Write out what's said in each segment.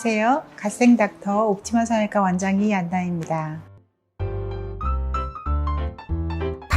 안녕하세요. 갓생닥터 옵티마 성형외과 원장 이안나입니다.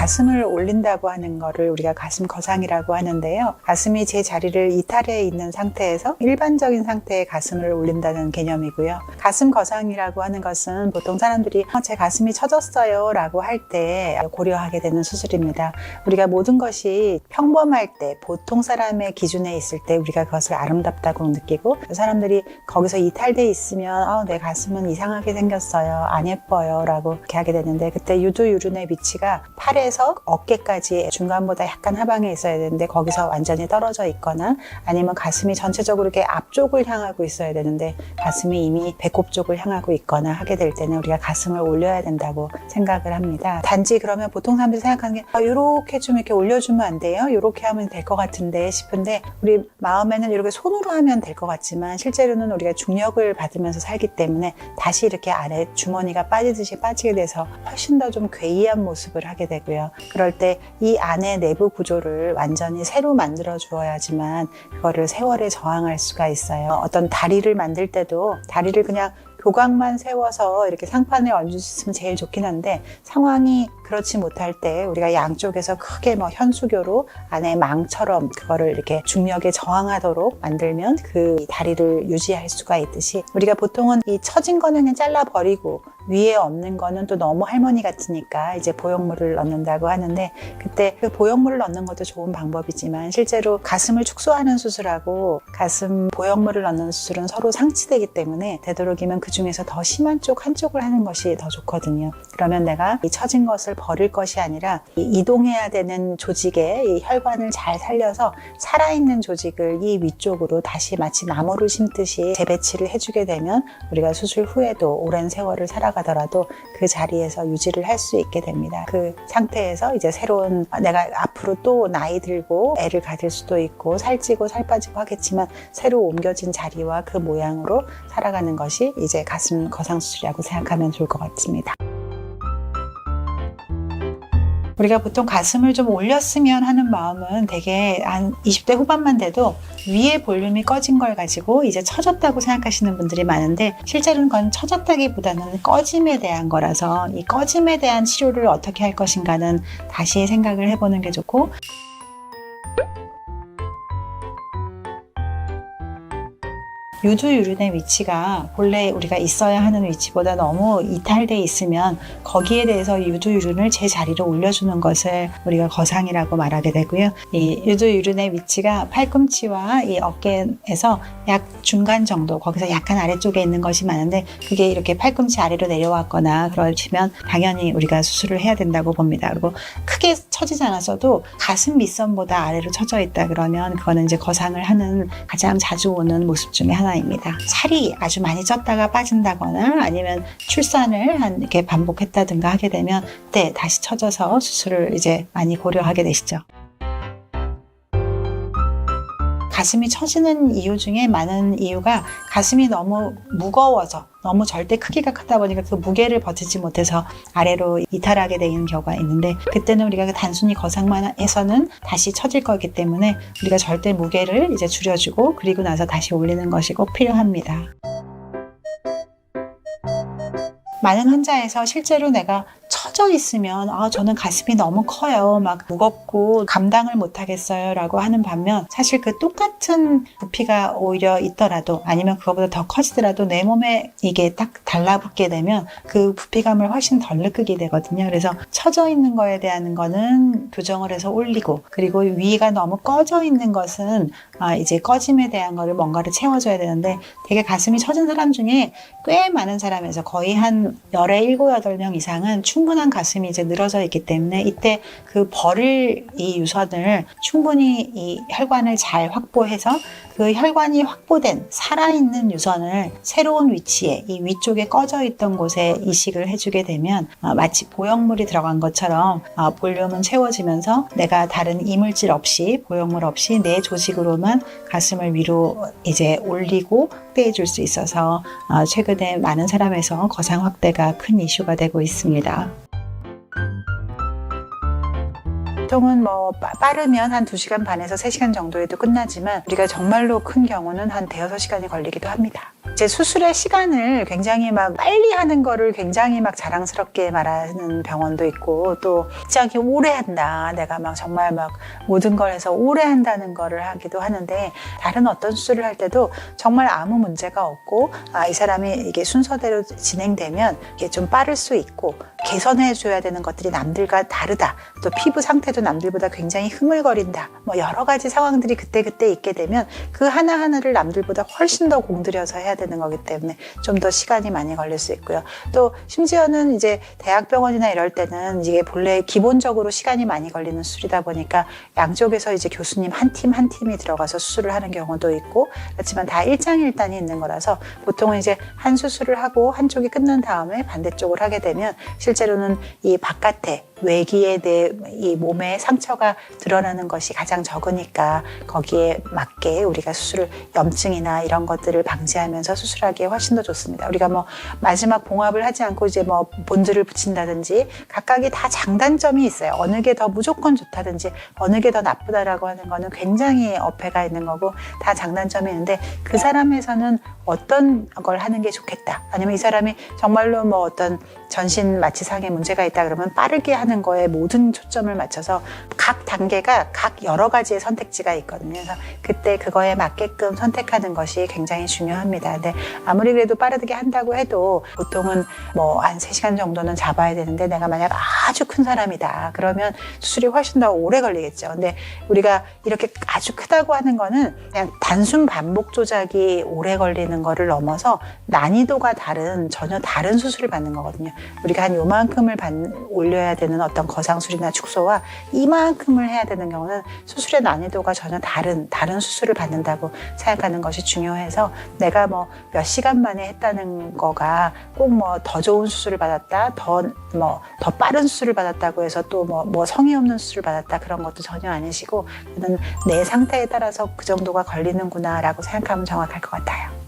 가슴을 올린다고 하는 거를 우리가 가슴 거상이라고 하는데요. 가슴이 제 자리를 이탈해 있는 상태에서 일반적인 상태의 가슴을 올린다는 개념이고요. 가슴 거상이라고 하는 것은 보통 사람들이 제 가슴이 처졌어요 라고 할 때 고려하게 되는 수술입니다. 우리가 모든 것이 평범할 때, 보통 사람의 기준에 있을 때 우리가 그것을 아름답다고 느끼고, 사람들이 거기서 이탈돼 있으면 내 가슴은 이상하게 생겼어요, 안 예뻐요 라고 이렇게 하게 되는데, 그때 유두유륜의 위치가 팔에서 어깨까지 중간보다 약간 하방에 있어야 되는데 거기서 완전히 떨어져 있거나, 아니면 가슴이 전체적으로 이렇게 앞쪽을 향하고 있어야 되는데 가슴이 이미 배꼽 쪽을 향하고 있거나 하게 될 때는 우리가 가슴을 올려야 된다고 생각을 합니다. 단지 그러면 보통 사람들이 생각하는 게 이렇게 좀 이렇게 올려주면 안 돼요? 이렇게 하면 될 것 같은데 싶은데, 우리 마음에는 이렇게 손으로 하면 될 것 같지만 실제로는 우리가 중력을 받으면서 살기 때문에 다시 이렇게 아래 주머니가 빠지듯이 빠지게 돼서 훨씬 더 좀 괴이한 모습을 하게 되고요. 그럴 때 이 안의 내부 구조를 완전히 새로 만들어 주어야지만 그거를 세월에 저항할 수가 있어요. 어떤 다리를 만들 때도 다리를 그냥 교각만 세워서 이렇게 상판에 얹을 수 있으면 제일 좋긴 한데, 상황이 그렇지 못할 때 우리가 양쪽에서 크게 현수교로 안에 망처럼 그거를 이렇게 중력에 저항하도록 만들면 그 다리를 유지할 수가 있듯이, 우리가 보통은 이 처진 거는 그냥 잘라버리고 위에 없는 거는 또 너무 할머니 같으니까 이제 보형물을 넣는다고 하는데, 그때 그 보형물을 넣는 것도 좋은 방법이지만 실제로 가슴을 축소하는 수술하고 가슴 보형물을 넣는 수술은 서로 상치되기 때문에 되도록이면 그 중에서 더 심한 쪽 한쪽을 하는 것이 더 좋거든요. 그러면 내가 이 처진 것을 버릴 것이 아니라 이동해야 되는 조직에 이 혈관을 잘 살려서 살아있는 조직을 이 위쪽으로 다시 마치 나무를 심듯이 재배치를 해주게 되면 우리가 수술 후에도 오랜 세월을 살아가더라도 그 자리에서 유지를 할 수 있게 됩니다. 그 상태에서 이제 새로운, 내가 앞으로 또 나이 들고 애를 가질 수도 있고 살찌고 살 빠지고 하겠지만 새로 옮겨진 자리와 그 모양으로 살아가는 것이 이제 가슴 거상 수술이라고 생각하면 좋을 것 같습니다. 우리가 보통 가슴을 좀 올렸으면 하는 마음은 되게 한 20대 후반만 돼도 위에 볼륨이 꺼진 걸 가지고 이제 처졌다고 생각하시는 분들이 많은데, 실제로는 그건 처졌다기보다는 꺼짐에 대한 거라서 이 꺼짐에 대한 치료를 어떻게 할 것인가는 다시 생각을 해보는 게 좋고, 유두유륜의 위치가 본래 우리가 있어야 하는 위치보다 너무 이탈돼 있으면 거기에 대해서 유두유륜을 제 자리로 올려주는 것을 우리가 거상이라고 말하게 되고요. 이 유두유륜의 위치가 팔꿈치와 이 어깨에서 약 중간 정도, 거기서 약간 아래쪽에 있는 것이 많은데 그게 이렇게 팔꿈치 아래로 내려왔거나 그러시면 당연히 우리가 수술을 해야 된다고 봅니다. 그리고 크게 처지지 않았어도 가슴 밑선보다 아래로 처져 있다 그러면 그거는 이제 거상을 하는 가장 자주 오는 모습 중에 하나 입니다. 살이 아주 많이 쪘다가 빠진다거나 아니면 출산을 이렇게 반복했다든가 하게 되면 그때 다시 처져서 수술을 이제 많이 고려하게 되시죠. 가슴이 처지는 이유 중에 많은 이유가 가슴이 너무 무거워서, 너무 절대 크기가 크다 보니까 그 무게를 버티지 못해서 아래로 이탈하게 되는 경우가 있는데, 그때는 우리가 단순히 거상만 해서는 다시 처질 거기 때문에 우리가 절대 무게를 이제 줄여주고 그리고 나서 다시 올리는 것이 꼭 필요합니다. 많은 환자에서 실제로 내가 처져 있으면 저는 가슴이 너무 커요, 막 무겁고 감당을 못하겠어요 라고 하는 반면, 사실 그 똑같은 부피가 오히려 있더라도 아니면 그거보다 더 커지더라도 내 몸에 이게 딱 달라붙게 되면 그 부피감을 훨씬 덜 느끼게 되거든요. 그래서 처져 있는 거에 대한 거는 교정을 해서 올리고, 그리고 위가 너무 꺼져 있는 것은 이제 꺼짐에 대한 거를 뭔가를 채워줘야 되는데, 되게 가슴이 처진 사람 중에 꽤 많은 사람에서 거의 한 열에 7, 8명 이상은 충분한 가슴이 이제 늘어져 있기 때문에 이때 그 버릴 이 유선을 충분히 이 혈관을 잘 확보해서 그 혈관이 확보된 살아있는 유선을 새로운 위치에 이 위쪽에 꺼져 있던 곳에 이식을 해주게 되면 마치 보형물이 들어간 것처럼 볼륨은 채워지면서 내가 다른 이물질 없이, 보형물 없이 내 조직으로만 가슴을 위로 이제 올리고 확대해 줄 수 있어서 최근에 많은 사람에서 거상 확대가 큰 이슈가 되고 있습니다. 보통은 빠르면 한 2시간 반에서 3시간 정도에도 끝나지만 우리가 정말로 큰 경우는 한 5-6시간이 걸리기도 합니다. 이제 수술의 시간을 굉장히 막 빨리 하는 거를 굉장히 막 자랑스럽게 말하는 병원도 있고, 또 굉장히 오래 한다, 내가 막 정말 막 모든 걸 해서 오래 한다는 거를 하기도 하는데, 다른 어떤 수술을 할 때도 정말 아무 문제가 없고, 이 사람이 이게 순서대로 진행되면 이게 좀 빠를 수 있고, 개선해 줘야 되는 것들이 남들과 다르다, 또 피부 상태도 남들보다 굉장히 흐물거린다, 뭐 여러 가지 상황들이 그때그때 있게 되면 그 하나하나를 남들보다 훨씬 더 공들여서 해야 되는 거기 때문에 좀 더 시간이 많이 걸릴 수 있고요. 또 심지어는 이제 대학병원이나 이럴 때는 이게 본래 기본적으로 시간이 많이 걸리는 수술이다 보니까 양쪽에서 이제 교수님 한 팀 한 팀이 들어가서 수술을 하는 경우도 있고, 그렇지만 다 일장일단이 있는 거라서 보통은 이제 한 수술을 하고 한쪽이 끝난 다음에 반대쪽을 하게 되면 실제로는 이 바깥에 외기에 내 이 몸에 상처가 드러나는 것이 가장 적으니까 거기에 맞게 우리가 수술을, 염증이나 이런 것들을 방지하면서 수술하기에 훨씬 더 좋습니다. 우리가 뭐 마지막 봉합을 하지 않고 이제 뭐 본드를 붙인다든지 각각이 다 장단점이 있어요. 어느 게 더 무조건 좋다든지 어느 게 더 나쁘다라고 하는 거는 굉장히 어폐가 있는 거고, 다 장단점이 있는데 그 사람에서는 어떤 걸 하는 게 좋겠다, 아니면 이 사람이 정말로 뭐 어떤 전신 마취상에 문제가 있다 그러면 빠르게 하는 거에 모든 초점을 맞춰서 각 단계가 각 여러 가지의 선택지가 있거든요. 그래서 그때 그거에 맞게끔 선택하는 것이 굉장히 중요합니다. 근데 아무리 그래도 빠르게 한다고 해도 보통은 뭐 한 3시간 정도는 잡아야 되는데, 내가 만약 아주 큰 사람이다 그러면 수술이 훨씬 더 오래 걸리겠죠. 근데 우리가 이렇게 아주 크다고 하는 거는 그냥 단순 반복 조작이 오래 걸리는 거를 넘어서 난이도가 다른, 전혀 다른 수술을 받는 거거든요. 우리가 한 요만큼을 올려야 되는 어떤 거상술이나 축소와 이만큼을 해야 되는 경우는 수술의 난이도가 전혀 다른 수술을 받는다고 생각하는 것이 중요해서, 내가 뭐 몇 시간 만에 했다는 거가 꼭 뭐 더 좋은 수술을 받았다, 더 빠른 수술을 받았다고 해서 또 뭐 성의 없는 수술을 받았다, 그런 것도 전혀 아니시고, 그는 내 상태에 따라서 그 정도가 걸리는구나라고 생각하면 정확할 것 같아요.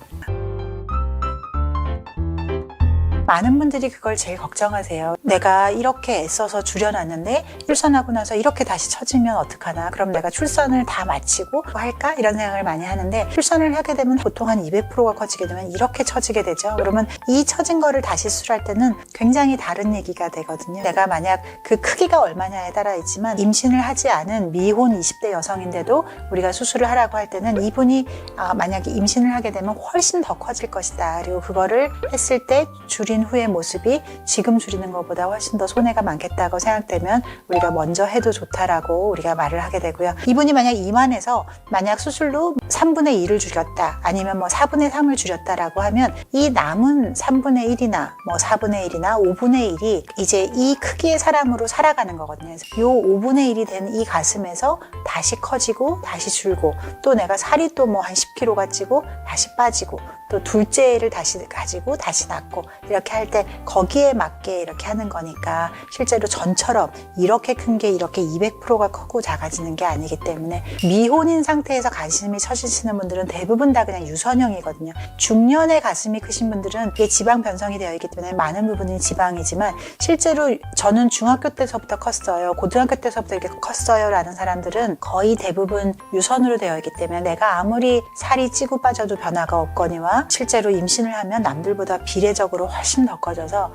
많은 분들이 그걸 제일 걱정하세요. 내가 이렇게 애써서 줄여놨는데 출산하고 나서 이렇게 다시 처지면 어떡하나, 그럼 내가 출산을 다 마치고 할까? 이런 생각을 많이 하는데, 출산을 하게 되면 보통 한 200%가 커지게 되면 이렇게 처지게 되죠. 그러면 이 처진 거를 다시 수술할 때는 굉장히 다른 얘기가 되거든요. 내가 만약 그 크기가 얼마냐에 따라 있지만, 임신을 하지 않은 미혼 20대 여성인데도 우리가 수술을 하라고 할 때는 이분이 만약에 임신을 하게 되면 훨씬 더 커질 것이다, 그리고 그거를 했을 때 줄인 후의 모습이 지금 줄이는 것보다 훨씬 더 손해가 많겠다고 생각되면 우리가 먼저 해도 좋다라고 우리가 말을 하게 되고요. 이분이 만약 이만해서 만약 수술로 3분의 2를 줄였다, 아니면 뭐 4분의 3을 줄였다라고 하면 이 남은 3분의 1이나 뭐 4분의 1이나 5분의 1이 이제 이 크기의 사람으로 살아가는 거거든요. 그래서 요 5분의 1이 된 이 가슴에서 다시 커지고 다시 줄고, 또 내가 살이 또 뭐 한 10kg가 찌고 다시 빠지고, 또 둘째를 다시 가지고 다시 낳고, 이렇게 할 때 거기에 맞게 이렇게 하는 거니까 실제로 전처럼 이렇게 큰 게 이렇게 200%가 크고 작아지는 게 아니기 때문에, 미혼인 상태에서 가슴이 처지시는 분들은 대부분 다 그냥 유선형이거든요. 중년의 가슴이 크신 분들은 이게 지방 변성이 되어 있기 때문에 많은 부분이 지방이지만, 실제로 저는 중학교 때서부터 컸어요, 고등학교 때서부터 이렇게 컸어요 라는 사람들은 거의 대부분 유선으로 되어 있기 때문에, 내가 아무리 살이 찌고 빠져도 변화가 없거니와 실제로 임신을 하면 남들보다 비례적으로 훨씬 더 커져서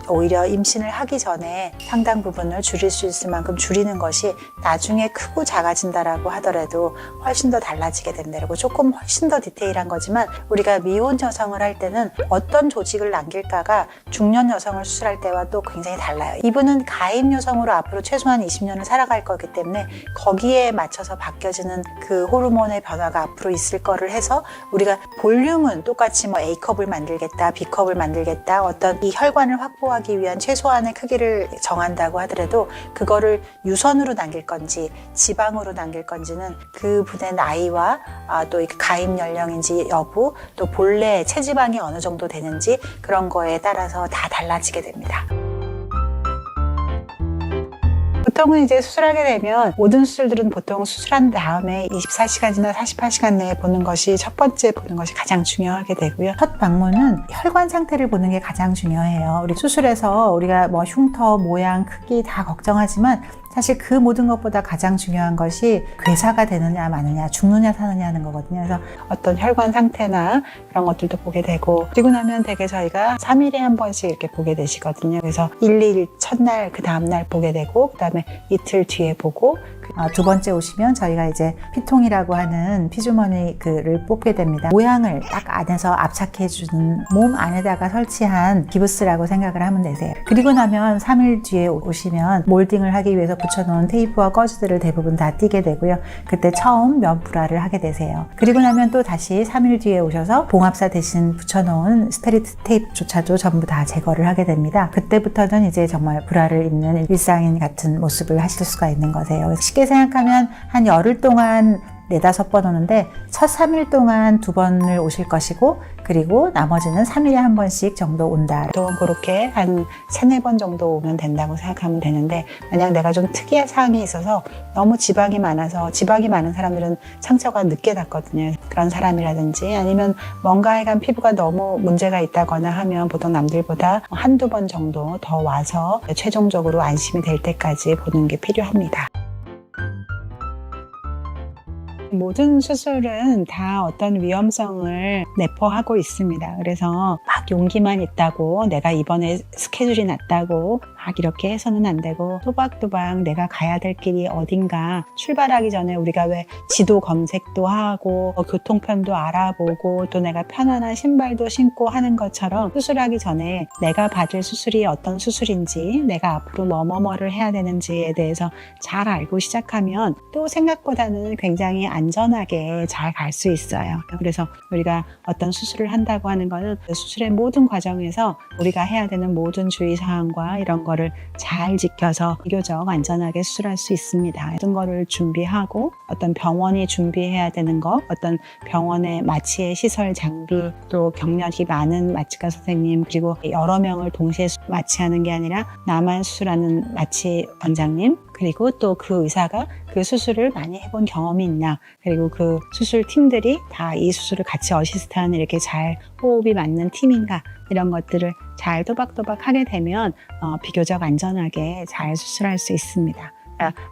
오히려 임신을 하기 전에 상당 부분을 줄일 수 있을 만큼 줄이는 것이 나중에 크고 작아진다라고 하더라도 훨씬 더 달라지게 된다고. 조금 훨씬 더 디테일한 거지만, 우리가 미혼 여성을 할 때는 어떤 조직을 남길까가 중년 여성을 수술할 때와 또 굉장히 달라요. 이분은 가임 여성으로 앞으로 최소한 20년을 살아갈 거기 때문에 거기에 맞춰서 바뀌어지는 그 호르몬의 변화가 앞으로 있을 거를 해서, 우리가 볼륨은 똑같이 뭐 A컵을 만들겠다, B컵을 만들겠다, 어떤 이 혈관을 확보하기 위한 최소한의 크기를 정한다고 하더라도 그거를 유선으로 남길 건지 지방으로 남길 건지는 그분의 나이와 또 가임 연령인지 여부, 또 본래 체지방이 어느 정도 되는지, 그런 거에 따라서 다 달라지게 됩니다. 보통은 이제 수술하게 되면, 모든 수술들은 보통 수술한 다음에 24시간이나 48시간 내에 보는 것이, 첫 번째 보는 것이 가장 중요하게 되고요. 첫 방문은 혈관 상태를 보는 게 가장 중요해요. 우리 수술에서 우리가 뭐 흉터, 모양, 크기 다 걱정하지만 사실 그 모든 것보다 가장 중요한 것이 괴사가 되느냐 마느냐, 죽느냐 사느냐 하는 거거든요. 그래서 어떤 혈관 상태나 그런 것들도 보게 되고, 그리고 나면 되게 저희가 3일에 한 번씩 이렇게 보게 되시거든요. 그래서 1, 2일 첫날, 그 다음날 보게 되고, 그 다음에 이틀 뒤에 보고, 두 번째 오시면 저희가 이제 피통이라고 하는 피주머니를 뽑게 됩니다. 모양을 딱 안에서 압착해주는 몸 안에다가 설치한 기부스라고 생각을 하면 되세요. 그리고 나면 3일 뒤에 오시면 몰딩을 하기 위해서 붙여놓은 테이프와 꺼즈들을 대부분 다 띄게 되고요. 그때 처음 면 불화를 하게 되세요. 그리고 나면 또 다시 3일 뒤에 오셔서 봉합사 대신 붙여놓은 스테리트 테이프조차도 전부 다 제거를 하게 됩니다. 그때부터는 이제 정말 불화를 입는 일상인 같은 모습을 하실 수가 있는 거세요. 쉽게 생각하면 한 열흘 동안 4-5번 오는데 첫 3일 동안 2번을 오실 것이고, 그리고 나머지는 3일에 한 번씩 정도 온다. 또 그렇게 한 3-4번 정도 오면 된다고 생각하면 되는데, 만약 내가 좀 특이한 사항이 있어서 너무 지방이 많아서, 지방이 많은 사람들은 상처가 늦게 낫거든요. 그런 사람이라든지, 아니면 뭔가 약간 피부가 너무 문제가 있다거나 하면 보통 남들보다 1-2번 정도 더 와서 최종적으로 안심이 될 때까지 보는 게 필요합니다. 모든 수술은 다 어떤 위험성을 내포하고 있습니다. 그래서 막 용기만 있다고 내가 이번에 스케줄이 났다고 막 이렇게 해서는 안 되고, 또박또박 내가 가야 될 길이 어딘가, 출발하기 전에 우리가 왜 지도 검색도 하고 교통편도 알아보고 또 내가 편안한 신발도 신고 하는 것처럼, 수술하기 전에 내가 받을 수술이 어떤 수술인지, 내가 앞으로 뭐뭐를 해야 되는지에 대해서 잘 알고 시작하면 또 생각보다는 굉장히 안전하게 잘 갈 수 있어요. 그래서 우리가 어떤 수술을 한다고 하는 거는 수술의 모든 과정에서 우리가 해야 되는 모든 주의사항과 이런 거를 잘 지켜서 비교적 안전하게 수술할 수 있습니다. 모든 거를 준비하고, 어떤 병원이 준비해야 되는 거, 어떤 병원의 마취의 시설 장비, 또 경력이 많은 마취가 선생님, 그리고 여러 명을 동시에 마취하는 게 아니라 나만 수술하는 마취 원장님, 그리고 또 그 의사가 그 수술을 많이 해본 경험이 있나, 그리고 그 수술 팀들이 다 이 수술을 같이 어시스트하는 이렇게 잘 호흡이 맞는 팀인가, 이런 것들을 잘 또박또박 하게 되면 비교적 안전하게 잘 수술할 수 있습니다.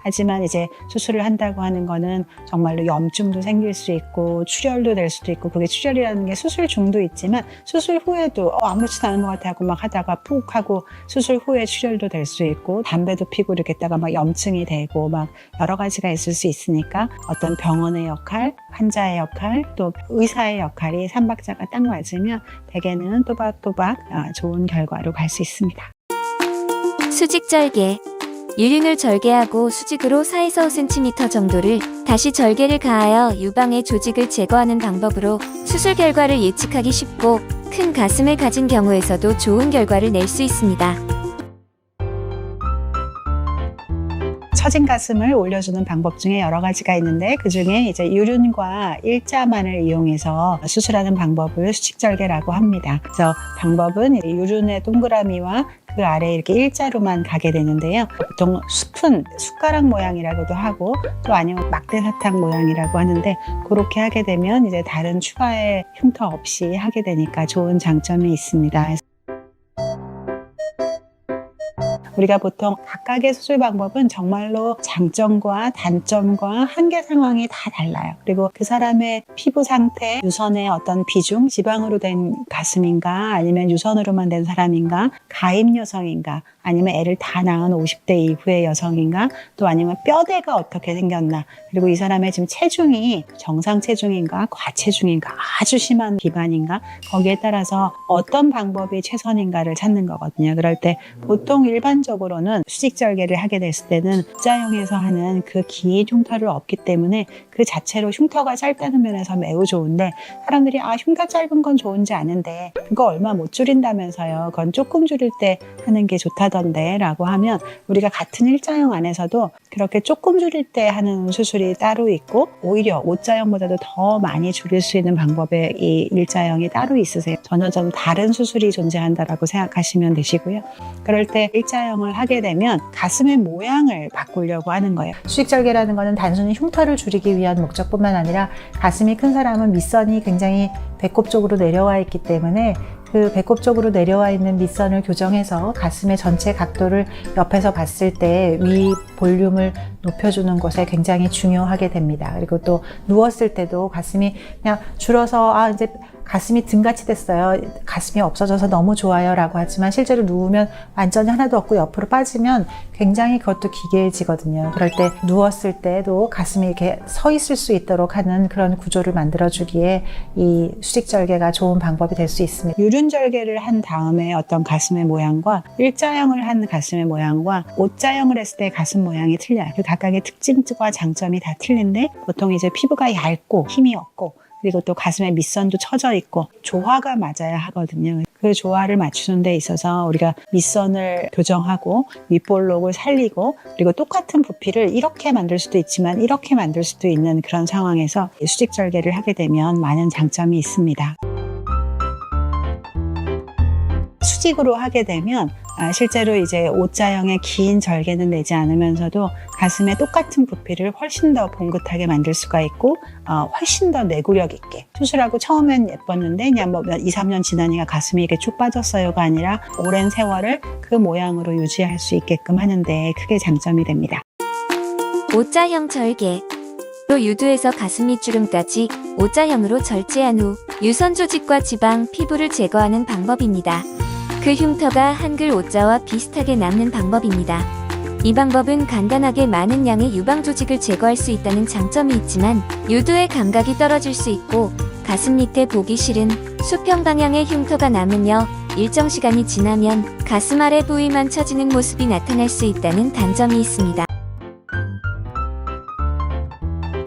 하지만 이제 수술을 한다고 하는 거는 정말로 염증도 생길 수 있고 출혈도 될 수도 있고, 그게 출혈이라는 게 수술 중도 있지만 수술 후에도 아무렇지도 않은 것 같아 하고 막 하다가 푹 하고 수술 후에 출혈도 될 수 있고, 담배도 피고 이렇게 했다가 막 염증이 되고 막 여러 가지가 있을 수 있으니까, 어떤 병원의 역할, 환자의 역할, 또 의사의 역할이 삼박자가 딱 맞으면 대개는 또박또박 좋은 결과로 갈 수 있습니다. 수직 절개. 유륜을 절개하고 수직으로 4에서 5cm 정도를 다시 절개를 가하여 유방의 조직을 제거하는 방법으로 수술 결과를 예측하기 쉽고, 큰 가슴을 가진 경우에서도 좋은 결과를 낼 수 있습니다. 처진 가슴을 올려주는 방법 중에 여러 가지가 있는데, 그 중에 이제 유륜과 일자만을 이용해서 수술하는 방법을 수직절개라고 합니다. 그래서 방법은 유륜의 동그라미와 그 아래에 이렇게 일자로만 가게 되는데요. 보통 숟가락 모양이라고도 하고, 또 아니면 막대사탕 모양이라고 하는데, 그렇게 하게 되면 이제 다른 추가의 흉터 없이 하게 되니까 좋은 장점이 있습니다. 우리가 보통 각각의 수술 방법은 정말로 장점과 단점과 한계 상황이 다 달라요. 그리고 그 사람의 피부 상태, 유선의 어떤 비중, 지방으로 된 가슴인가, 아니면 유선으로만 된 사람인가, 가임 여성인가, 아니면 애를 다 낳은 50대 이후의 여성인가, 또 아니면 뼈대가 어떻게 생겼나, 그리고 이 사람의 지금 체중이 정상 체중인가, 과체중인가, 아주 심한 비만인가, 거기에 따라서 어떤 방법이 최선인가를 찾는 거거든요. 그럴 때 보통 일반적으로는 수직절개를 하게 됐을 때는 X자형에서 하는 그 긴 흉터를 없기 때문에 그 자체로 흉터가 짧다는 면에서 매우 좋은데, 사람들이 흉터 짧은 건 좋은지 아는데 그거 얼마 못 줄인다면서요, 그건 조금 줄일 때 하는 게 좋다던데 라고 하면, 우리가 같은 일자형 안에서도 그렇게 조금 줄일 때 하는 수술이 따로 있고, 오히려 O자형보다도 더 많이 줄일 수 있는 방법의 이 일자형이 따로 있으세요. 전혀 좀 다른 수술이 존재한다라고 생각하시면 되시고요. 그럴 때 일자형을 하게 되면 가슴의 모양을 바꾸려고 하는 거예요. 수직절개라는 거는 단순히 흉터를 줄이기 위한 목적뿐만 아니라, 가슴이 큰 사람은 밑선이 굉장히 배꼽 쪽으로 내려와 있기 때문에 그 배꼽 쪽으로 내려와 있는 밑선을 교정해서 가슴의 전체 각도를 옆에서 봤을 때 위 볼륨을 높여주는 것에 굉장히 중요하게 됩니다. 그리고 또 누웠을 때도 가슴이 그냥 줄어서 이제 가슴이 등같이 됐어요. 가슴이 없어져서 너무 좋아요 라고 하지만 실제로 누우면 완전히 하나도 없고 옆으로 빠지면 굉장히 그것도 기괴해지거든요. 그럴 때 누웠을 때도 가슴이 이렇게 서 있을 수 있도록 하는 그런 구조를 만들어주기에 이 수직절개가 좋은 방법이 될 수 있습니다. 유륜절개를 한 다음에 어떤 가슴의 모양과 일자형을 한 가슴의 모양과 O자형을 했을 때 가슴 모양이 틀려요. 그 각각의 특징과 장점이 다 틀린데 보통 이제 피부가 얇고 힘이 없고 그리고 또 가슴의 밑선도 처져 있고 조화가 맞아야 하거든요. 그 조화를 맞추는 데 있어서 우리가 밑선을 교정하고 윗볼록을 살리고 그리고 똑같은 부피를 이렇게 만들 수도 있지만 이렇게 만들 수도 있는 그런 상황에서 수직절개를 하게 되면 많은 장점이 있습니다. 수직으로 하게 되면 실제로 이제 O자형의 긴 절개는 내지 않으면서도 가슴의 똑같은 부피를 훨씬 더 봉긋하게 만들 수가 있고 훨씬 더 내구력 있게 수술하고 처음엔 예뻤는데 그냥 뭐 2, 3년 지나니까 가슴이 이렇게 쭉 빠졌어요가 아니라 오랜 세월을 그 모양으로 유지할 수 있게끔 하는데 크게 장점이 됩니다. O자형 절개. 또 유두에서 가슴 밑주름까지 O자형으로 절제한 후 유선 조직과 지방, 피부를 제거하는 방법입니다. 그 흉터가 한글 O자와 비슷하게 남는 방법입니다. 이 방법은 간단하게 많은 양의 유방 조직을 제거할 수 있다는 장점이 있지만 유두의 감각이 떨어질 수 있고 가슴 밑에 보기 싫은 수평 방향의 흉터가 남으며 일정 시간이 지나면 가슴 아래 부위만 처지는 모습이 나타날 수 있다는 단점이 있습니다.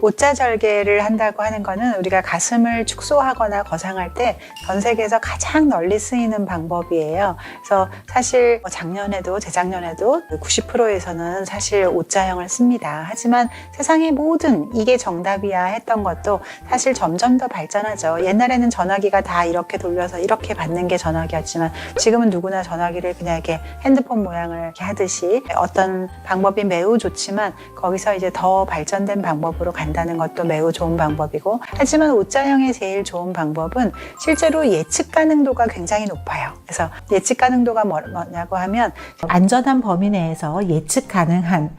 O자 절개를 한다고 하는 거는 우리가 가슴을 축소하거나 거상할 때 전 세계에서 가장 널리 쓰이는 방법이에요. 그래서 사실 작년에도 재작년에도 90%에서는 사실 O자형을 씁니다. 하지만 세상의 모든 이게 정답이야 했던 것도 사실 점점 더 발전하죠. 옛날에는 전화기가 다 이렇게 돌려서 이렇게 받는 게 전화기였지만 지금은 누구나 전화기를 그냥 이렇게 핸드폰 모양을 이렇게 하듯이 어떤 방법이 매우 좋지만 거기서 이제 더 발전된 방법으로 간다는 것도 매우 좋은 방법이고 하지만 O자형의 제일 좋은 방법은 실제로 예측 가능도가 굉장히 높아요. 그래서 예측 가능도가 뭐냐고 하면 안전한 범위 내에서 예측 가능한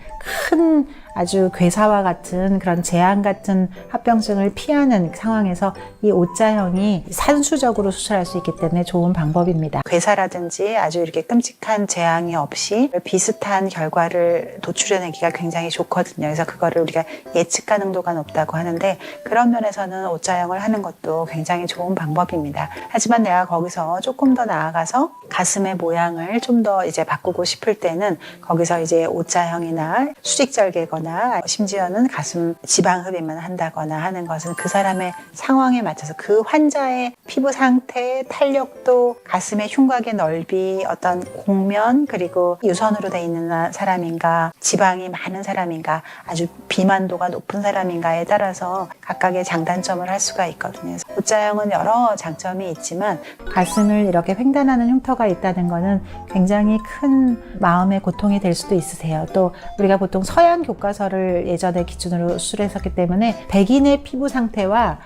큰 아주 괴사와 같은 그런 재앙 같은 합병증을 피하는 상황에서 이 O자형이 산수적으로 수술할 수 있기 때문에 좋은 방법입니다. 괴사라든지 아주 이렇게 끔찍한 재앙이 없이 비슷한 결과를 도출해내기가 굉장히 좋거든요. 그래서 그거를 우리가 예측 가능도가 높다고 하는데 그런 면에서는 O자형을 하는 것도 굉장히 좋은 방법입니다. 하지만 내가 거기서 조금 더 나아가서 가슴의 모양을 좀 더 이제 바꾸고 싶을 때는 거기서 이제 O자형이나 수직절개거나 심지어는 가슴 지방 흡입만 한다거나 하는 것은 그 사람의 상황에 맞춰서 그 환자의 피부 상태, 탄력도, 가슴의 흉곽의 넓이, 어떤 곡면 그리고 유선으로 돼 있는 사람인가, 지방이 많은 사람인가, 아주 비만도가 높은 사람인가에 따라서 각각의 장단점을 할 수가 있거든요. O자형은 여러 장점이 있지만 가슴을 이렇게 횡단하는 흉터가 있다는 것은 굉장히 큰 마음의 고통이 될 수도 있으세요. 또 우리가 보통 서양 교과서를 예전에 기준으로 수술했었기 때문에 백인의 피부 상태와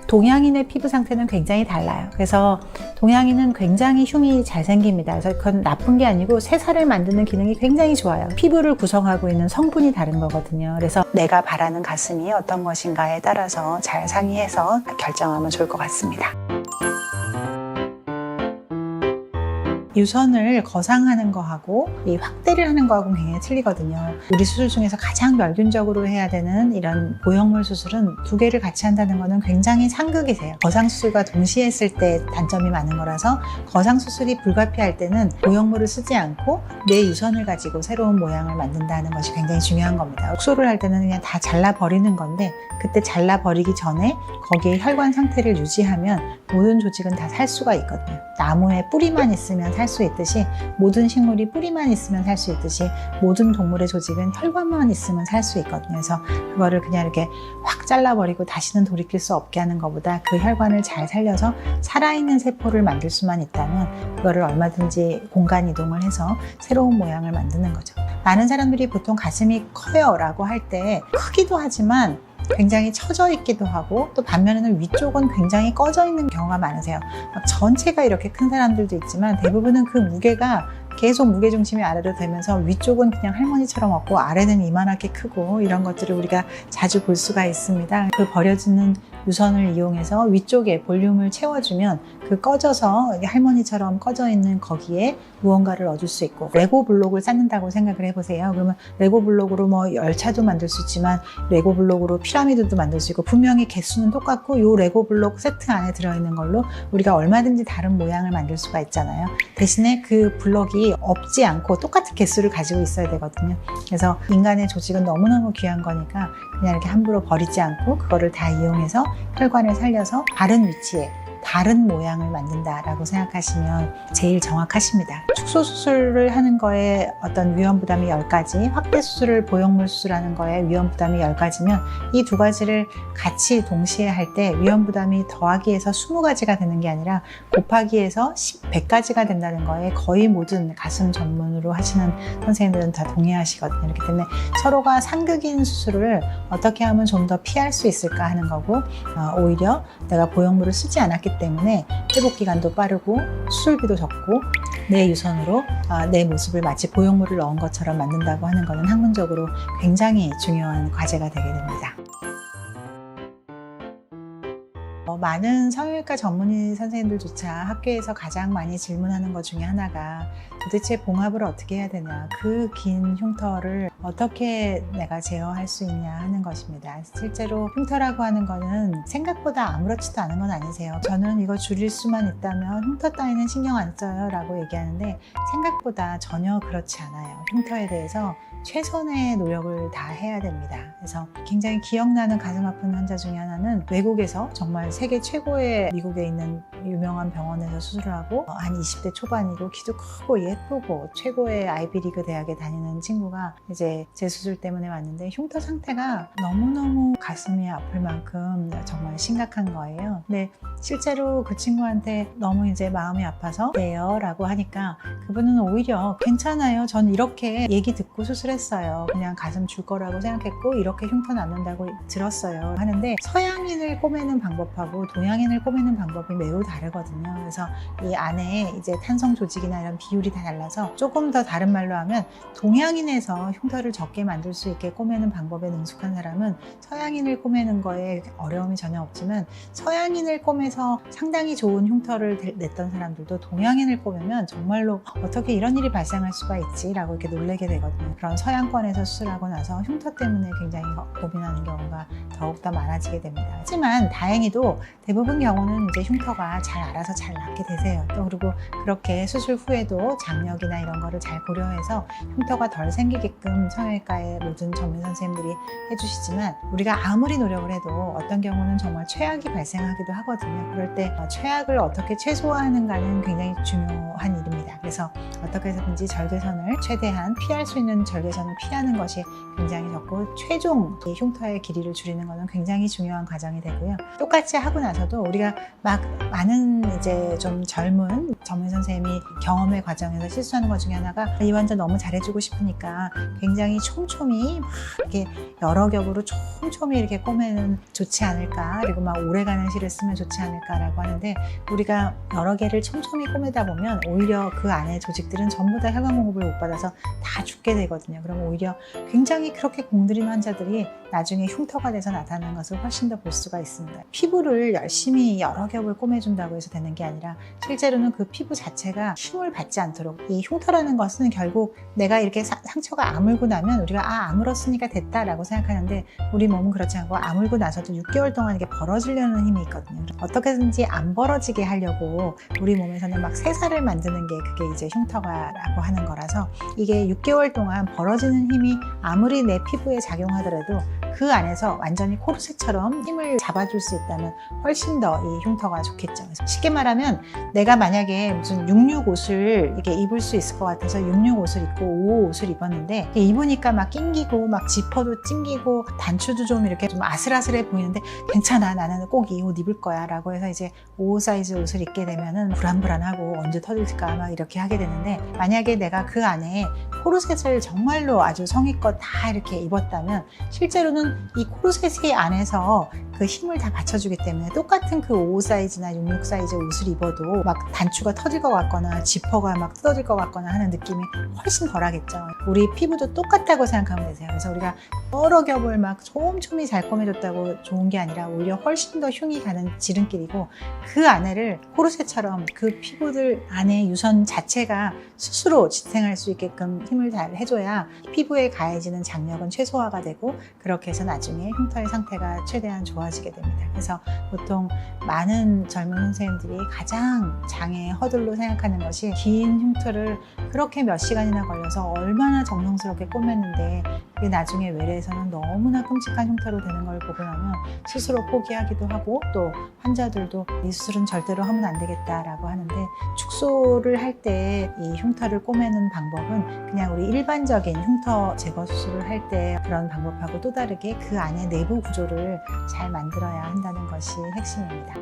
동양인의 피부 상태는 굉장히 달라요. 그래서 동양인은 굉장히 흉이 잘 생깁니다. 그래서 그건 나쁜 게 아니고 새살을 만드는 기능이 굉장히 좋아요. 피부를 구성하고 있는 성분이 다른 거거든요. 그래서 내가 바라는 가슴이 어떤 것인가에 따라서 잘 상의해서 결정하면 좋을 것 같습니다. 유선을 거상하는 거하고 이 확대를 하는 거하고는 굉장히 틀리거든요. 우리 수술 중에서 가장 멸균적으로 해야 되는 이런 보형물 수술은 두 개를 같이 한다는 거는 굉장히 상극이세요. 거상 수술과 동시에 했을 때 단점이 많은 거라서 거상 수술이 불가피할 때는 보형물을 쓰지 않고 뇌 유선을 가지고 새로운 모양을 만든다는 것이 굉장히 중요한 겁니다. 수술을 할 때는 그냥 다 잘라버리는 건데 그때 잘라버리기 전에 거기에 혈관 상태를 유지하면 모든 조직은 다 살 수가 있거든요. 나무에 뿌리만 있으면 살 수 있듯이 모든 식물이 뿌리만 있으면 살 수 있듯이 모든 동물의 조직은 혈관만 있으면 살 수 있거든요. 그래서 그거를 그냥 이렇게 확 잘라버리고 다시는 돌이킬 수 없게 하는 것보다 그 혈관을 잘 살려서 살아있는 세포를 만들 수만 있다면 그거를 얼마든지 공간 이동을 해서 새로운 모양을 만드는 거죠. 많은 사람들이 보통 가슴이 커요 라고 할 때 크기도 하지만 굉장히 처져 있기도 하고, 또 반면에는 위쪽은 굉장히 꺼져 있는 경우가 많으세요. 막 전체가 이렇게 큰 사람들도 있지만 대부분은 그 무게가 계속 무게중심이 아래로 되면서 위쪽은 그냥 할머니처럼 없고 아래는 이만하게 크고, 이런 것들을 우리가 자주 볼 수가 있습니다. 그 버려지는 유선을 이용해서 위쪽에 볼륨을 채워주면 그 꺼져서 할머니처럼 꺼져 있는 거기에 무언가를 얻을 수 있고, 레고 블록을 쌓는다고 생각을 해보세요. 그러면 레고 블록으로 뭐 열차도 만들 수 있지만 레고 블록으로 피라미드도 만들 수 있고, 분명히 개수는 똑같고 이 레고 블록 세트 안에 들어있는 걸로 우리가 얼마든지 다른 모양을 만들 수가 있잖아요. 대신에 그 블록이 없지 않고 똑같은 개수를 가지고 있어야 되거든요. 그래서 인간의 조직은 너무너무 귀한 거니까 그냥 이렇게 함부로 버리지 않고 그거를 다 이용해서 혈관을 살려서 다른 위치에 다른 모양을 만든다라고 생각하시면 제일 정확하십니다. 축소 수술을 하는 거에 어떤 위험 부담이 10가지, 확대 수술을 보형물 수술하는 거에 위험 부담이 10가지면 이 두 가지를 같이 동시에 할 때 위험 부담이 더하기에서 20가지가 되는 게 아니라 곱하기에서 100가지가 된다는 거에 거의 모든 가슴 전문으로 하시는 선생님들은 다 동의하시거든요. 그렇기 때문에 서로가 상극인 수술을 어떻게 하면 좀 더 피할 수 있을까 하는 거고, 오히려 내가 보형물을 쓰지 않았기 때문에 회복 기간도 빠르고 수술비도 적고 내 유선으로 내 모습을 마치 보형물을 넣은 것처럼 만든다고 하는 것은 학문적으로 굉장히 중요한 과제가 되게 됩니다. 많은 성형외과 전문의 선생님들조차 학교에서 가장 많이 질문하는 것 중에 하나가 도대체 봉합을 어떻게 해야 되냐, 그 긴 흉터를 어떻게 내가 제어할 수 있냐 하는 것입니다. 실제로 흉터라고 하는 거는 생각보다 아무렇지도 않은 건 아니세요. 저는 이거 줄일 수만 있다면 흉터 따위는 신경 안 써요 라고 얘기하는데 생각보다 전혀 그렇지 않아요. 흉터에 대해서 최선의 노력을 다 해야 됩니다. 그래서 굉장히 기억나는 가슴 아픈 환자 중에 하나는 외국에서 정말 세계 최고의 미국에 있는 유명한 병원에서 수술을 하고 한 20대 초반이고 키도 크고 예쁘고 최고의 아이비리그 대학에 다니는 친구가 이제 제 수술 때문에 왔는데 흉터 상태가 너무너무 가슴이 아플 만큼 정말 심각한 거예요. 근데 실제로 그 친구한테 너무 이제 마음이 아파서 네요 라고 하니까 그분은 오히려 괜찮아요. 전 이렇게 얘기 듣고 수술했어요. 그냥 가슴 줄 거라고 생각했고 이렇게 흉터 남는다고 들었어요 하는데, 서양인을 꼬매는 방법하고 동양인을 꼬매는 방법이 매우 다르거든요. 그래서 이 안에 이제 탄성 조직이나 이런 비율이 다 달라서 조금 더 다른 말로 하면 동양인에서 흉터를 적게 만들 수 있게 꼬매는 방법에 능숙한 사람은 서양인을 꼬매는 거에 어려움이 전혀 없지만, 서양인을 꼬매서 상당히 좋은 흉터를 냈던 사람들도 동양인을 꼬매면 정말로 어떻게 이런 일이 발생할 수가 있지 라고 이렇게 놀라게 되거든요. 그런 서양권에서 수술하고 나서 흉터 때문에 굉장히 고민하는 경우가 더욱더 많아지게 됩니다. 하지만 다행히도 대부분 경우는 이제 흉터가 잘 알아서 잘 낫게 되세요. 또 그리고 그렇게 수술 후에도 장력이나 이런 거를 잘 고려해서 흉터가 덜 생기게끔 성형외과의 모든 전문 선생님들이 해주시지만, 우리가 아무리 노력을 해도 어떤 경우는 정말 최악이 발생하기도 하거든요. 그럴 때 최악을 어떻게 최소화하는가는 굉장히 중요한 일입니다. 그래서 어떻게 해서든지 절개선을 최대한 피할 수 있는 절개선을 피하는 것이 굉장히 적고, 최종 이 흉터의 길이를 줄이는 것은 굉장히 중요한 과정이 되고요. 똑같이 하고 나서도 우리가 막 많은 이제 좀 젊은 전문 선생님이 경험의 과정에서 실수하는 것 중에 하나가, 이 환자 너무 잘해주고 싶으니까 굉장히 촘촘히 막 이렇게 여러 겹으로 촘촘히 이렇게 꼬매는 좋지 않을까, 그리고 막 오래가는 실을 쓰면 좋지 않을까라고 하는데, 우리가 여러 개를 촘촘히 꼬매다 보면 오히려 그 안에 조직들은 전부 다 혈관 공급을 못 받아서 다 죽게 되거든요. 그럼 오히려 굉장히 그렇게 공들인 환자들이 나중에 흉터가 돼서 나타나는 것을 훨씬 더 볼 수가 있습니다. 피부를 열심히 여러 겹을 꼬매준다고 해서 되는 게 아니라, 실제로는 그 피부 자체가 힘을 받지 않도록, 이 흉터라는 것은 결국 내가 이렇게 상처가 아물고 나면 우리가 아물었으니까 됐다라고 생각하는데, 우리 몸은 그렇지 않고 아물고 나서도 6개월 동안 이게 벌어지려는 힘이 있거든요. 어떻게든지 안 벌어지게 하려고 우리 몸에서는 막 새살을 만드는 게 그게 이제 흉터라고 하는 거라서, 이게 6개월 동안 벌어지는 힘이 아무리 내 피부에 작용하더라도 그 안에서 완전히 코르셋처럼 힘을 잡아줄 수 있다면 훨씬 더 이 흉터가 좋겠죠. 그래서 쉽게 말하면 내가 만약에 무슨 66 옷을 이렇게 입을 수 있을 것 같아서 66 옷을 입고 55 옷을 입었는데, 입으니까 막 낑기고 막 지퍼도 찡기고 단추도 좀 이렇게 좀 아슬아슬해 보이는데 괜찮아, 나는 꼭 이 옷 입을 거야 라고 해서 이제 55 사이즈 옷을 입게 되면은 불안불안하고 언제 터질까 막 이렇게 하게 되는데, 만약에 내가 그 안에 코르셋을 정말로 아주 성의껏 다 이렇게 입었다면 실제로는 이거는 이 코르셋이 안에서 그 힘을 다 받쳐주기 때문에 똑같은 그 55 사이즈나 66 사이즈 옷을 입어도 막 단추가 터질 것 같거나 지퍼가 막 뜯어질 것 같거나 하는 느낌이 훨씬 덜하겠죠. 우리 피부도 똑같다고 생각하면 되세요. 그래서 우리가 여러 겹을 막 촘촘히 잘 꼬매줬다고 좋은 게 아니라 오히려 훨씬 더 흉이 가는 지름길이고, 그 안에를 코르셋처럼 그 피부들 안에 유선 자체가 스스로 지탱할 수 있게끔 힘을 잘 해줘야 피부에 가해지는 장력은 최소화가 되고, 그렇게 해서 나중에 흉터의 상태가 최대한 좋아지게 됩니다. 그래서 보통 많은 젊은 선생님들이 가장 장애의 허들로 생각하는 것이 긴 흉터를 그렇게 몇 시간이나 걸려서 얼마나 정성스럽게 꼬맸는데 그게 나중에 외래에서는 너무나 끔찍한 흉터로 되는 걸 보고 나면 스스로 포기하기도 하고, 또 환자들도 이 수술은 절대로 하면 안 되겠다라고 하는데, 축소를 할 때 이 흉터를 꼬매는 방법은 그냥 우리 일반적인 흉터 제거 수술을 할 때 그런 방법하고 또 다르게 그 안에 내부 구조를 잘 만들어야 한다는 것이 핵심입니다.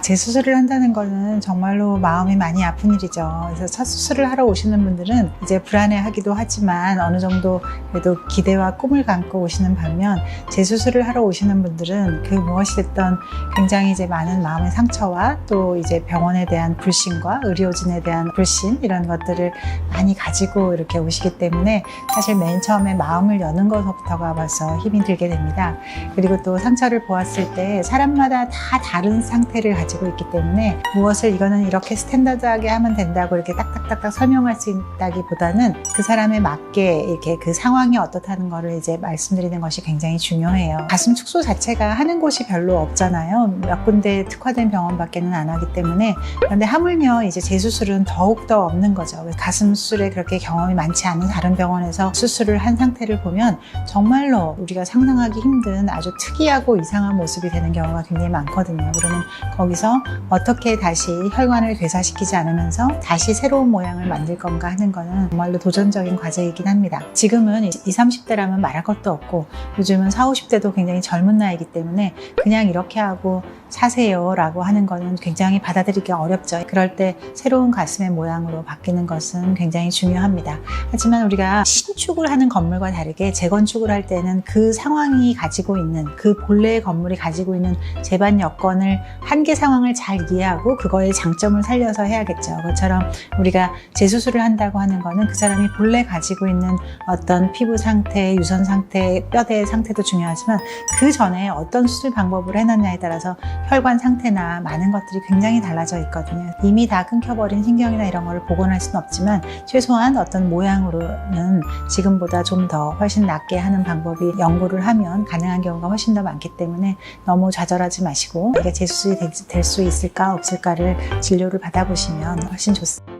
재수술을 한다는 거는 정말로 마음이 많이 아픈 일이죠. 그래서 첫 수술을 하러 오시는 분들은 이제 불안해하기도 하지만 어느 정도 그래도 기대와 꿈을 감고 오시는 반면, 재수술을 하러 오시는 분들은 그 무엇이 됐던 굉장히 이제 많은 마음의 상처와 또 이제 병원에 대한 불신과 의료진에 대한 불신, 이런 것들을 많이 가지고 이렇게 오시기 때문에 사실 맨 처음에 마음을 여는 것부터가 벌써 힘이 들게 됩니다. 그리고 또 상처를 보았을 때 사람마다 다 다른 상태를 가지고 있기 때문에 무엇을 이거는 이렇게 스탠다드하게 하면 된다고 이렇게 딱딱딱딱 설명할 수 있다기보다는 그 사람에 맞게 이렇게 그 상황이 어떻다는 거를 이제 말씀드리는 것이 굉장히 중요해요. 가슴 축소 자체가 하는 곳이 별로 없잖아요. 몇 군데 특화된 병원밖에는 안 하기 때문에. 그런데 하물며 이제 재수술은 더욱더 없는 거죠. 가슴 수술에 그렇게 경험이 많지 않은 다른 병원에서 수술을 한 상태를 보면 정말로 우리가 상상하기 힘든 아주 특이하고 이상한 모습이 되는 경우가 굉장히 많거든요. 그러면 거기서 어떻게 다시 혈관을 괴사시키지 않으면서 다시 새로운 모양을 만들 건가 하는 거는 정말로 도전적인 과제이긴 합니다. 지금은 20, 30대라면 말할 것도 없고, 요즘은 40, 50대도 굉장히 젊은 나이이기 때문에 그냥 이렇게 하고 사세요 라고 하는 거는 굉장히 받아들이기 어렵죠. 그럴 때 새로운 가슴의 모양으로 바뀌는 것은 굉장히 중요합니다. 하지만 우리가 신축을 하는 건물과 다르게 재건축을 할 때는 그 상황이 가지고 있는, 그 본래의 건물이 가지고 있는 재반 여건을, 한계 상황을 잘 이해하고 그거의 장점을 살려서 해야겠죠. 그것처럼 우리가 재수술을 한다고 하는 거는 그 사람이 본래 가지고 있는 어떤 피부 상태, 유선 상태, 뼈대의 상태도 중요하지만 그 전에 어떤 수술 방법을 해놨냐에 따라서 혈관 상태나 많은 것들이 굉장히 달라져 있거든요. 이미 다 끊겨버린 신경이나 이런 거를 복원할 수는 없지만 최소한 어떤 모양으로는 지금보다 좀 더 훨씬 낫게 하는 방법이 연구를 하면 가능한 경우가 훨씬 더 많기 때문에 너무 좌절하지 마시고, 이게 재수술이 될 수 있을까 없을까를 진료를 받아보시면 훨씬 좋습니다.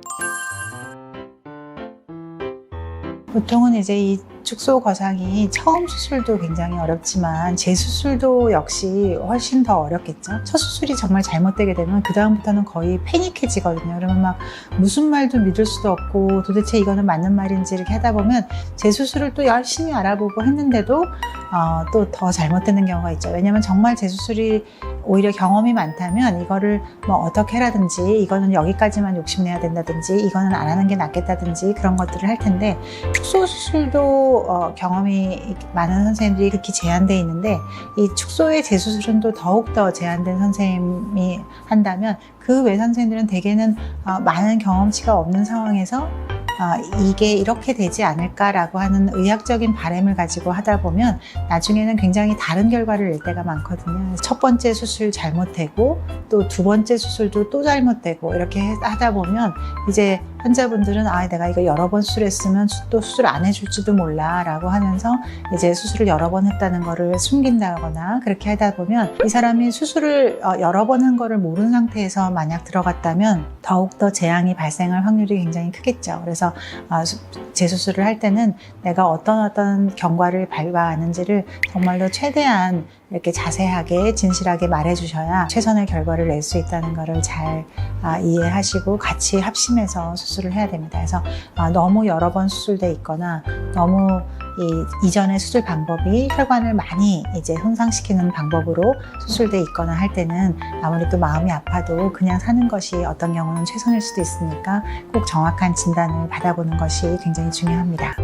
보통은 이제 이 축소 거상이 처음 수술도 굉장히 어렵지만 재수술도 역시 훨씬 더 어렵겠죠. 첫 수술이 정말 잘못되게 되면 그 다음부터는 거의 패닉해지거든요. 그러면 막 무슨 말도 믿을 수도 없고 도대체 이거는 맞는 말인지 이렇게 하다 보면 재수술을 또 열심히 알아보고 했는데도 또 더 잘못되는 경우가 있죠. 왜냐면 정말 재수술이 오히려 경험이 많다면 이거를 뭐 어떻게 해라든지, 이거는 여기까지만 욕심내야 된다든지, 이거는 안 하는 게 낫겠다든지 그런 것들을 할 텐데, 축소 수술도 경험이 많은 선생님들이 극히 제한되어 있는데, 이 축소의 재수술은 또 더욱더 제한된 선생님이 한다면 그 외 선생님들은 대개는 많은 경험치가 없는 상황에서 이게 이렇게 되지 않을까라고 하는 의학적인 바람을 가지고 하다 보면 나중에는 굉장히 다른 결과를 낼 때가 많거든요. 첫 번째 수술 잘못되고 또 두 번째 수술도 또 잘못되고 이렇게 하다 보면 이제 환자분들은 내가 이거 여러 번 수술했으면 또 수술 안 해줄지도 몰라 라고 하면서 이제 수술을 여러 번 했다는 거를 숨긴다거나 그렇게 하다 보면, 이 사람이 수술을 여러 번 한 거를 모르는 상태에서 만약 들어갔다면 더욱더 재앙이 발생할 확률이 굉장히 크겠죠. 그래서 재수술을 할 때는 내가 어떤 경과를 밟아가는지를 정말로 최대한 이렇게 자세하게 진실하게 말해 주셔야 최선의 결과를 낼 수 있다는 것을 잘 이해하시고 같이 합심해서 수술을 해야 됩니다. 그래서 너무 여러 번 수술돼 있거나 너무 이전의 수술 방법이 혈관을 많이 이제 손상시키는 방법으로 수술돼 있거나 할 때는 아무래도 마음이 아파도 그냥 사는 것이 어떤 경우는 최선일 수도 있으니까 꼭 정확한 진단을 받아보는 것이 굉장히 중요합니다.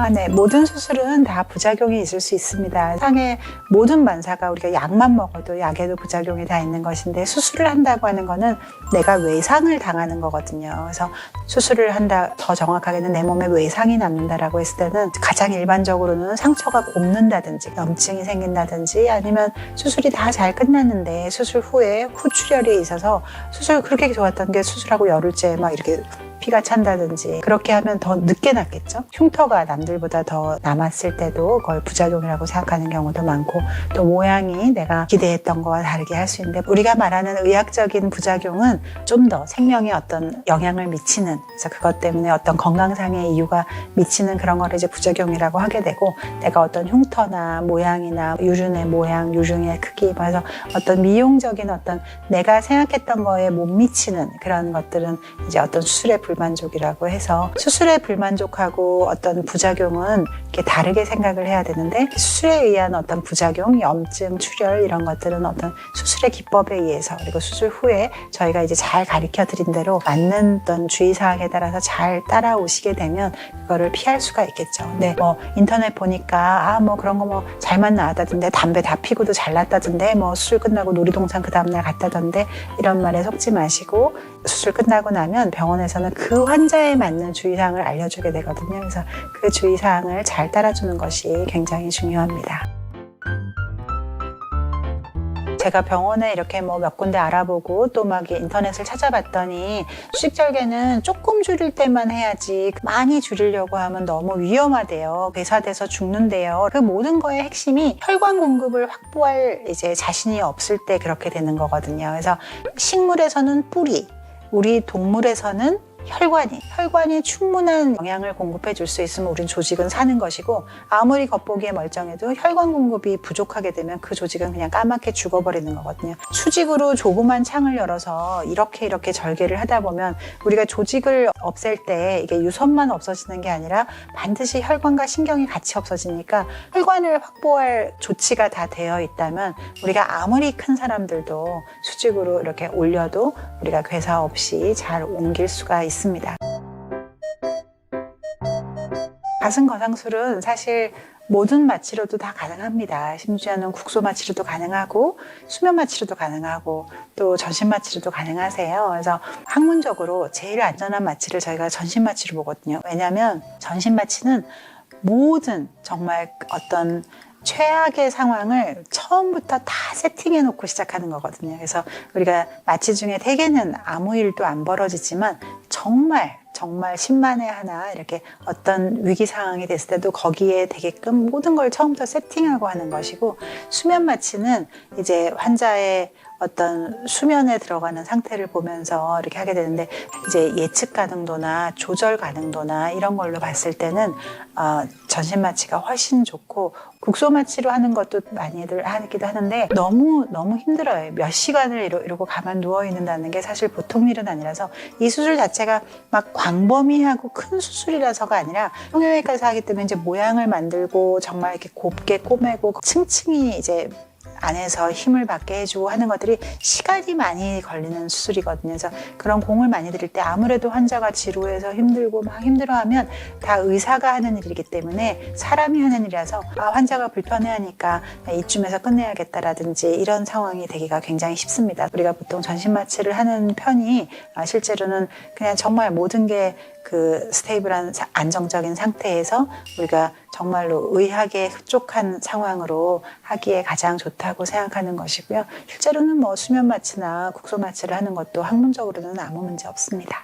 네. 모든 수술은 다 부작용이 있을 수 있습니다. 세상의 모든 만사가 우리가 약만 먹어도 약에도 부작용이 다 있는 것인데 수술을 한다고 하는 거는 내가 외상을 당하는 거거든요. 그래서 수술을 한다, 더 정확하게는 내 몸에 외상이 남는다라고 했을 때는 가장 일반적으로는 상처가 곱는다든지 염증이 생긴다든지 아니면 수술이 다 잘 끝났는데 수술 후에 후출혈이 있어서 수술 그렇게 좋았던 게 수술하고 열흘째 막 이렇게 피가 찬다든지 그렇게 하면 더 늦게 낫겠죠. 흉터가 남들보다 더 남았을 때도 그걸 부작용이라고 생각하는 경우도 많고 또 모양이 내가 기대했던 거와 다르게 할 수 있는데 우리가 말하는 의학적인 부작용은 좀 더 생명에 어떤 영향을 미치는 그래서 그것 때문에 어떤 건강상의 이유가 미치는 그런 거를 이제 부작용이라고 하게 되고 내가 어떤 흉터나 모양이나 유륜의 모양, 유륜의 크기 그래서 어떤 미용적인 어떤 내가 생각했던 거에 못 미치는 그런 것들은 이제 어떤 수술의 불만족이라고 해서 수술에 불만족하고 어떤 부작용은 이렇게 다르게 생각을 해야 되는데 수술에 의한 어떤 부작용, 염증, 출혈 이런 것들은 어떤 수술의 기법에 의해서 그리고 수술 후에 저희가 이제 잘 가르쳐 드린 대로 맞는 어떤 주의사항에 따라서 잘 따라오시게 되면 그거를 피할 수가 있겠죠. 근데 뭐 인터넷 보니까 뭐 그런 거 뭐 잘만 나왔다던데 담배 다 피고도 잘 났다던데 뭐 수술 끝나고 놀이동산 그 다음날 갔다던데 이런 말에 속지 마시고 수술 끝나고 나면 병원에서는 그 환자에 맞는 주의사항을 알려주게 되거든요. 그래서 그 주의사항을 잘 따라주는 것이 굉장히 중요합니다. 제가 병원에 이렇게 뭐 몇 군데 알아보고 또 막 인터넷을 찾아봤더니 수직절개는 조금 줄일 때만 해야지 많이 줄이려고 하면 너무 위험하대요. 괴사돼서 죽는데요. 그 모든 거의 핵심이 혈관 공급을 확보할 이제 자신이 없을 때 그렇게 되는 거거든요. 그래서 식물에서는 뿌리, 우리 동물에서는 혈관이 충분한 영양을 공급해 줄 수 있으면 우린 조직은 사는 것이고 아무리 겉보기에 멀쩡해도 혈관 공급이 부족하게 되면 그 조직은 그냥 까맣게 죽어버리는 거거든요. 수직으로 조그만 창을 열어서 이렇게 절개를 하다 보면 우리가 조직을 없앨 때 이게 유선만 없어지는 게 아니라 반드시 혈관과 신경이 같이 없어지니까 혈관을 확보할 조치가 다 되어 있다면 우리가 아무리 큰 사람들도 수직으로 이렇게 올려도 우리가 괴사 없이 잘 옮길 수가 있습니다. 가슴 거상술은 사실 모든 마취로도 다 가능합니다. 심지어는 국소 마취로도 가능하고 수면 마취로도 가능하고 또 전신 마취로도 가능하세요. 그래서 학문적으로 제일 안전한 마취를 저희가 전신 마취로 보거든요. 왜냐하면 전신 마취는 모든 정말 어떤 최악의 상황을 처음부터 다 세팅해 놓고 시작하는 거거든요. 그래서 우리가 마취 중에 대개는 아무 일도 안 벌어지지만 정말 십만에 하나 이렇게 어떤 위기 상황이 됐을 때도 거기에 되게끔 모든 걸 처음부터 세팅하고 하는 것이고 수면 마취는 이제 환자의 어떤 수면에 들어가는 상태를 보면서 이렇게 하게 되는데 이제 예측 가능도나 조절 가능도나 이런 걸로 봤을 때는 전신 마취가 훨씬 좋고 국소 마취로 하는 것도 많이들 하기도 하는데 너무 힘들어요. 몇 시간을 이러고 가만 누워 있는다는 게 사실 보통 일은 아니라서 이 수술 자체가 막 광범위하고 큰 수술이라서가 아니라 성형외과에서 하기 때문에 이제 모양을 만들고 정말 이렇게 곱게 꼬매고 층층이 이제 안에서 힘을 받게 해주고 하는 것들이 시간이 많이 걸리는 수술이거든요. 그래서 그런 공을 많이 들일 때 아무래도 환자가 지루해서 힘들고 막 힘들어하면 다 의사가 하는 일이기 때문에 사람이 하는 일이라서 환자가 불편해하니까 이쯤에서 끝내야겠다라든지 이런 상황이 되기가 굉장히 쉽습니다. 우리가 보통 전신 마취를 하는 편이 실제로는 그냥 정말 모든 게 그 스테이블한 안정적인 상태에서 우리가 정말로 의학에 흡족한 상황으로 하기에 가장 좋다고 생각하는 것이고요. 실제로는 뭐 수면 마취나 국소 마취를 하는 것도 학문적으로는 아무 문제 없습니다.